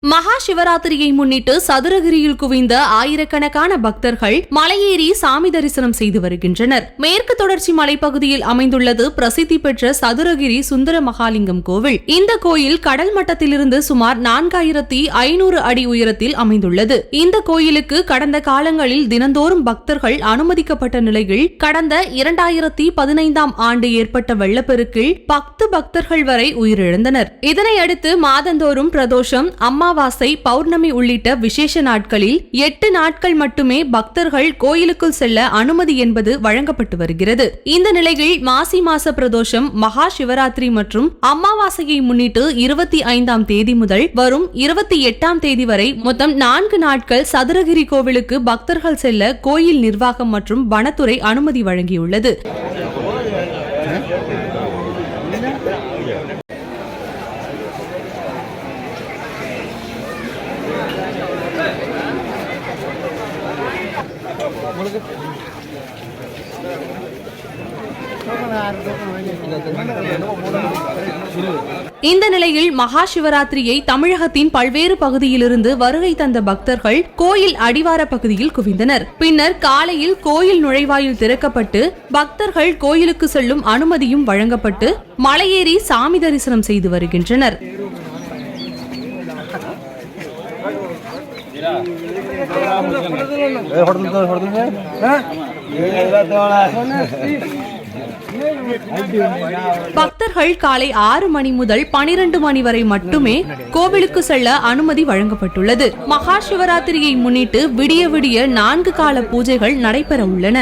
மகா சிவராத்திரியை முன்னிட்டு சதுரகிரியில் குவிந்த ஆயிரக்கணக்கான பக்தர்கள் மலையேறி சாமி தரிசனம் செய்து வருகின்றனர். மேற்கு தொடர்ச்சி மலைப்பகுதியில் அமைந்துள்ளது பிரசித்தி பெற்ற சதுரகிரி சுந்தர மகாலிங்கம் கோவில். இந்த கோயில் கடல் மட்டத்திலிருந்து சுமார் 4500 அடி உயரத்தில் அமைந்துள்ளது. இந்த கோயிலுக்கு கடந்த காலங்களில் தினந்தோறும் பக்தர்கள் அனுமதிக்கப்பட்ட நிலையில் கடந்த 2015ஆம் ஆண்டு ஏற்பட்ட வெள்ளப்பெருக்கில் 10 பக்தர்கள் வரை உயிரிழந்தனர். இதனையடுத்து மாதந்தோறும் பிரதோஷம், அமாவாசை, பௌர்ணமி உள்ளிட்ட விசேஷ நாட்களில் 8 நாட்கள் மட்டுமே பக்தர்கள் கோயிலுக்குள் செல்ல அனுமதி என்பது வழங்கப்பட்டு வருகிறது. இந்த நிலையில் மாசி மாச பிரதோஷம், மகா சிவராத்திரி மற்றும் அமாவாசையை முன்னிட்டு 25ஆம் தேதி முதல் வரும் 28ஆம் தேதி வரை மொத்தம் 4 நாட்கள் சதுரகிரி கோவிலுக்கு பக்தர்கள் செல்ல கோயில் நிர்வாகம் மற்றும் வனத்துறை அனுமதி வழங்கியுள்ளது. இந்த நிலையில் மகா சிவராத்திரியை தமிழகத்தின் பல்வேறு பகுதியிலிருந்து வருகை தந்த பக்தர்கள் கோயில் அடிவார பகுதியில் குவிந்தனர். பின்னர் காலையில் கோயில் நுழைவாயில் திறக்கப்பட்டு பக்தர்கள் கோயிலுக்கு செல்லும் அனுமதியும் வழங்கப்பட்டு மலையேறி சாமி தரிசனம் செய்து வருகின்றனர். பக்தர்கள் காலை 6 மணி முதல் 12 மணி வரை மட்டுமே கோவிலுக்கு செல்ல அனுமதி வழங்கப்பட்டுள்ளது. மகா சிவராத்திரியை முன்னிட்டு விடிய விடிய 4 கால பூஜைகள் நடைபெற உள்ளன.